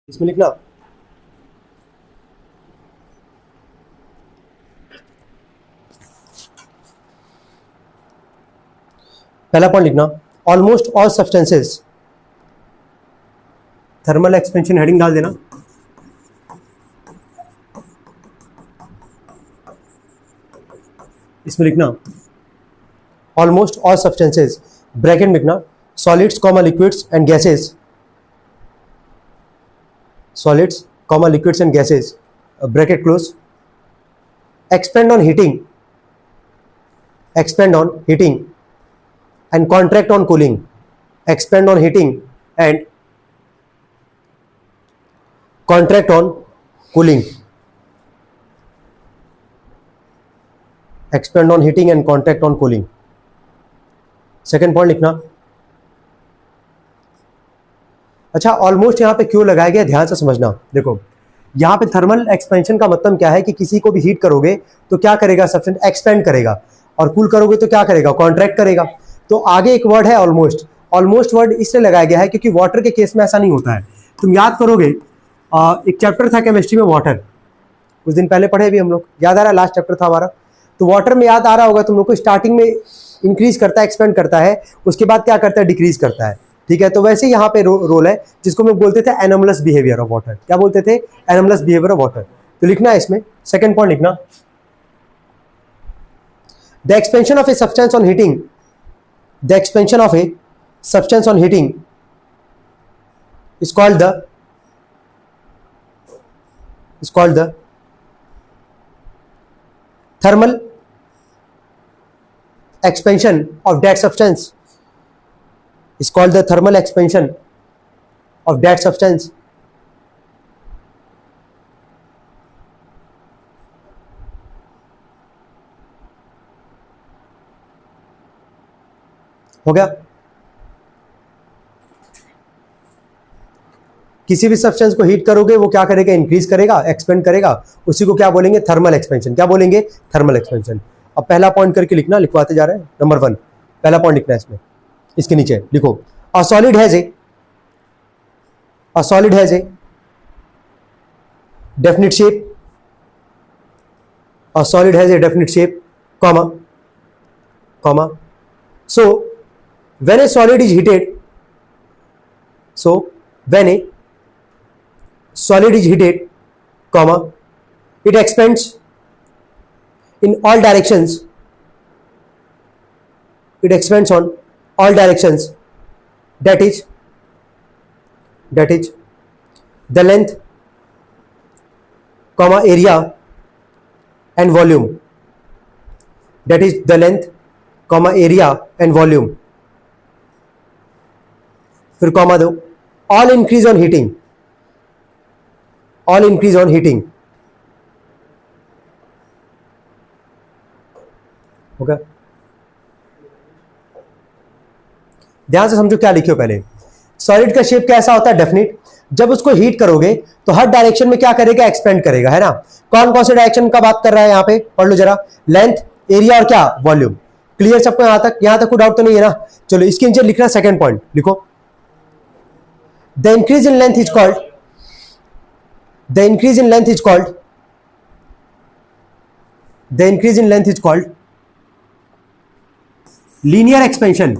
इसमें लिखना पहला पॉइंट लिखना almost all substances, thermal expansion heading डाल देना। इसमें लिखना ऑलमोस्ट ऑल सब्सटेंसेस, ब्रैकेट में लिखना solids comma liquids and gases, solids comma liquids and gases, bracket close, expand on heating and contract on cooling, expand on heating and contract on cooling, expand on heating and contract on cooling। Second point लिखना। अच्छा, almost यहां पे क्यों लगाया गया, ध्यान से समझना। देखो यहाँ पे थर्मल एक्सपेंशन का मतलब क्या है कि किसी को भी हीट करोगे तो क्या करेगा, सब्सटेंस एक्सपेंड करेगा, और कूल करोगे तो क्या करेगा, कॉन्ट्रैक्ट करेगा। तो आगे एक वर्ड है ऑलमोस्ट, ऑलमोस्ट वर्ड इसलिए लगाया गया है क्योंकि वाटर के केस में ऐसा नहीं होता है। तुम याद करोगे एक चैप्टर था केमिस्ट्री में वाटर, कुछ दिन पहले पढ़े भी हम लोग, याद आ रहा है, लास्ट चैप्टर था हमारा। तो वाटर में याद आ रहा होगा तुम लोग को, स्टार्टिंग में इंक्रीज करता है, एक्सपेंड करता है, उसके बाद क्या करता है, डिक्रीज करता है। ठीक है, तो वैसे यहाँ पे रोल है जिसको हम लोग बोलते थे एनोमलस बिहेवियर ऑफ वाटर। क्या बोलते थे, एनोमलस बिहेवियर ऑफ वाटर। तो लिखना है इसमें, सेकंड पॉइंट लिखना, the expansion of a substance on heating, the expansion of a substance on heating is called the thermal expansion of that substance, is called the thermal expansion of that substance। हो गया। किसी भी substance को heat करोगे वो क्या करेगा, increase करेगा, एक्सपेंड करेगा, उसी को क्या बोलेंगे, थर्मल एक्सपेंशन। क्या बोलेंगे, थर्मल एक्सपेंशन। अब पहला पॉइंट करके लिखना, लिखवाते जा रहे हैं। नंबर 1 पहला पॉइंट लिखना है इसमें, इसके नीचे लिखो a solid has a definite shape, a solid has a definite shape, comma so when A solid is heated, comma it expands in all directions, it expands on all directions, that is the length comma area and volume, that is the length comma area and volume, फिर comma दो, all increase on heating, okay. ध्यान से समझो क्या लिखे हो पहले। Solid का शेप कैसा होता है, डेफिनिट। जब उसको हीट करोगे तो हर डायरेक्शन में क्या करेगा, एक्सपेंड करेगा, है ना। कौन कौन से डायरेक्शन का बात कर रहा है यहाँ पे, पढ़ लो जरा, लेंथ, एरिया और क्या, वॉल्यूम। क्लियर सबको यहाँ तक, यहाँ तक कोई डाउट तो नहीं है ना। चलो इसके नीचे लिखना सेकेंड पॉइंट, लिखो the increase in length is called linear expansion,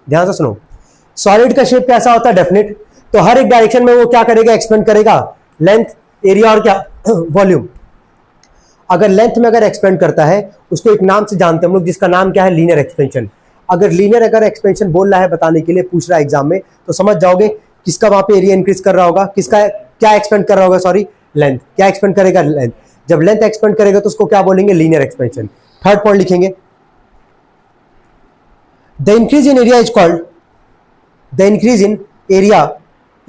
ध्यान से सुनो। सॉलिड का शेप कैसा होता है, डेफिनिट। तो हर एक डायरेक्शन में वो क्या करेगा, एक्सपेंड करेगा, लेंथ, एरिया और क्या, वॉल्यूम। अगर लेंथ में अगर एक्सपेंड करता है, उसको एक नाम से जानते हैं हम लोग, जिसका नाम क्या है, लीनियर एक्सपेंशन। अगर एक्सपेंशन बोल रहा है, बताने के लिए पूछ रहा है एग्जाम में, तो समझ जाओगे किसका वहां पे एरिया इंक्रीज कर रहा होगा, किसका क्या एक्सपेंड कर रहा होगा, सॉरी लेंथ, क्या एक्सपेंड करेगा, लेंथ। जब लेंथ एक्सपेंड करेगा तो उसको क्या बोलेंगे, लीनियर एक्सपेंशन। थर्ड पॉइंट लिखेंगे, the increase in area is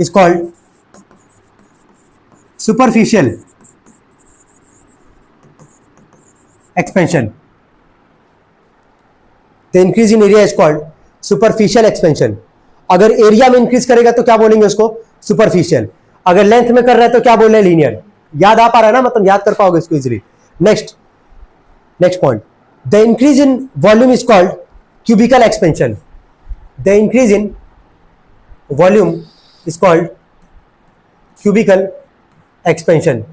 called superficial expansion. The increase in area is called superficial expansion. अगर एरिया में इंक्रीज करेगा तो क्या बोलेंगे उसको, सुपरफिशियल। अगर लेंथ में कर रहा है तो क्या बोल रहे हैं, लीनियर। याद आ पा रहा है ना, मतलब याद कर पाओगे इसको easily. Next point, the increase in volume is called cubical expansion. The increase in volume is called cubical expansion.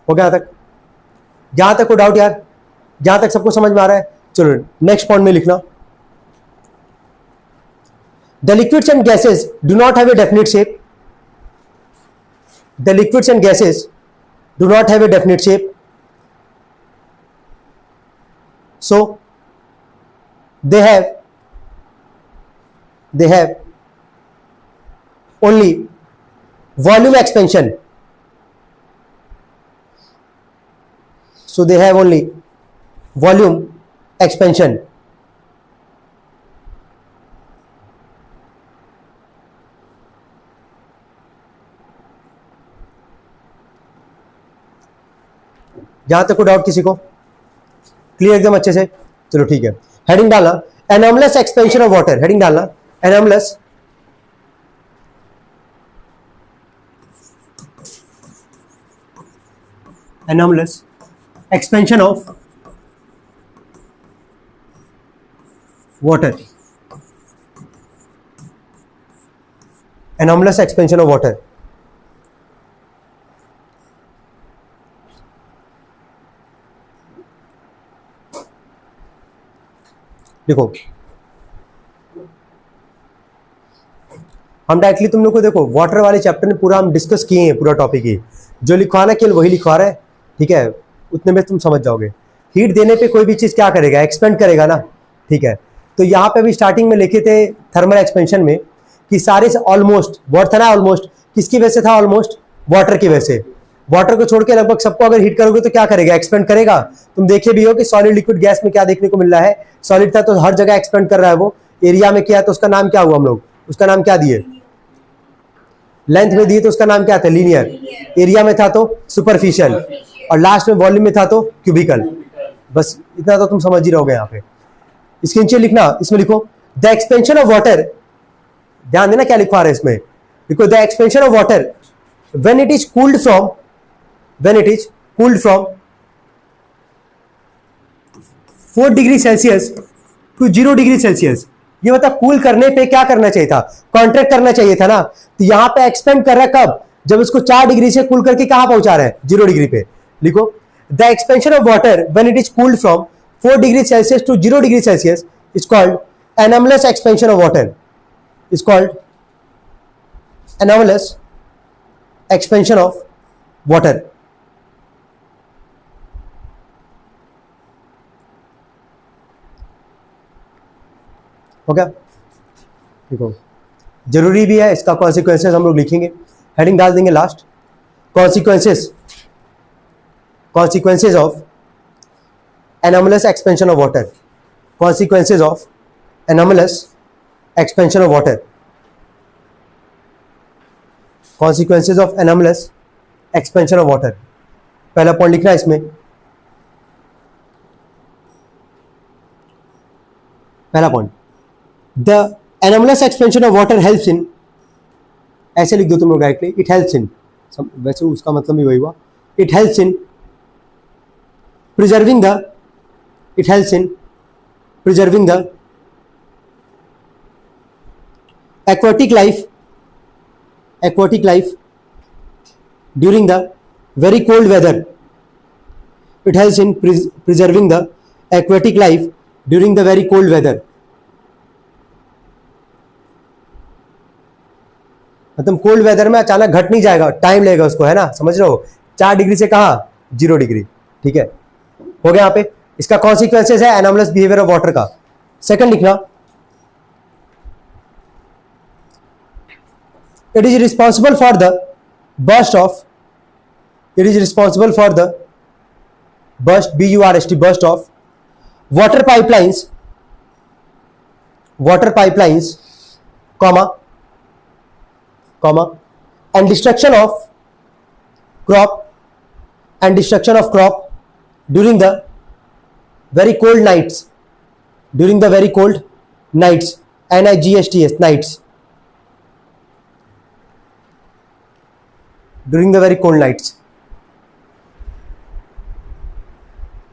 हो गया यहां तक को डाउट यार? जहां तक सबको समझ में आ रहा है, चलो नेक्स्ट पॉइंट में लिखना। The liquids and gases do not have a definite shape. The liquids and gases do not have a definite shape, so they have only volume expansion, so they have only volume expansion। यहां तक को doubt किसी को? Clear एकदम अच्छे से? चलो ठीक है, हेडिंग डालना anomalous expansion of water. Heading डालना anomalous expansion of water. Anomalous expansion of water. देखो हम डायरेक्टली तुम लोग को देखो वाटर वाले चैप्टर में पूरा हम डिस्कस किए हैं, पूरा टॉपिक ही जो लिखवाना केवल वही लिखवा रहा है, ठीक है, उतने में तुम समझ जाओगे। हीट देने पे कोई भी चीज क्या करेगा, एक्सपेंड करेगा ना, ठीक है। तो यहाँ पे अभी स्टार्टिंग में लिखे थे थर्मल एक्सपेंशन में कि सारे से ऑलमोस्ट वर्ड था ना, ऑलमोस्ट किसकी वजह से था, ऑलमोस्ट वाटर की वजह से। वाटर को छोड़ के लगभग सबको अगर हीट करोगे तो क्या करेगा, एक्सपेंड करेगा। तुम देखे भी हो कि सॉलिड लिक्विड गैस में क्या देखने को मिल रहा है, सॉलिड था तो हर जगह एक्सपेंड कर रहा है वो, एरिया में किया तो उसका नाम क्या हुआ, हम लोग उसका नाम क्या दिए, लेंथ में दिए तो उसका नाम क्या था, लीनियर। एरिया में था तो सुपरफिशियल, और लास्ट में वॉल्यूम में था तो क्यूबिकल। बस इतना तो तुम समझ ही रहोगे। यहाँ पे इसके नीचे लिखना, इसमें लिखो द एक्सपेंशन ऑफ वाटर। ध्यान देना क्या लिखवा रहे हैं इसमें, देखो the expansion of water when it is cooled from 4 degree Celsius to 0 degree Celsius. ये मतलब कूल करने पे क्या करना चाहिए था, कॉन्ट्रैक्ट करना चाहिए था ना। तो यहां पे एक्सपेंड कर रहा है कब, जब इसको 4 डिग्री से कूल करके कहां पहुंचा रहा है, 0 डिग्री पे। लिखो the expansion of water when it is cooled from 4 degree Celsius to 0 degree Celsius is called anomalous expansion of water, is called anomalous expansion of water. हो गया? देखो जरूरी भी है, इसका कॉन्सिक्वेंसेस हम लोग लिखेंगे, हेडिंग डाल देंगे last, consequences of anomalous expansion of water, consequences of anomalous expansion of water, consequences of anomalous expansion of water. पहला पॉइंट लिखना है इसमें, पहला point, the anomalous expansion of water helps in, ऐसे लिख दो तुम लोग डायरेक्टली, इट हेल्प्स इन, वैसे उसका मतलब भी वही हुआ, it helps in preserving the, it helps in preserving the aquatic life during the very cold weather. It helps in preserving the aquatic life during the very cold weather. मतलब cold weather में अचानक घट नहीं जाएगा, time लगेगा उसको, है ना, समझ रहे हो। 4 डिग्री से कहा 0 डिग्री, ठीक है, हो गया। यहाँ पे इसका कॉन्सिक्वेंसेस है एनॉमलस बिहेवियर ऑफ वाटर का। सेकंड लिखना, it is responsible for the burst, burst of water pipelines, comma, and destruction of crop, during the very cold nights, NIGHTS, nights, during the very cold nights.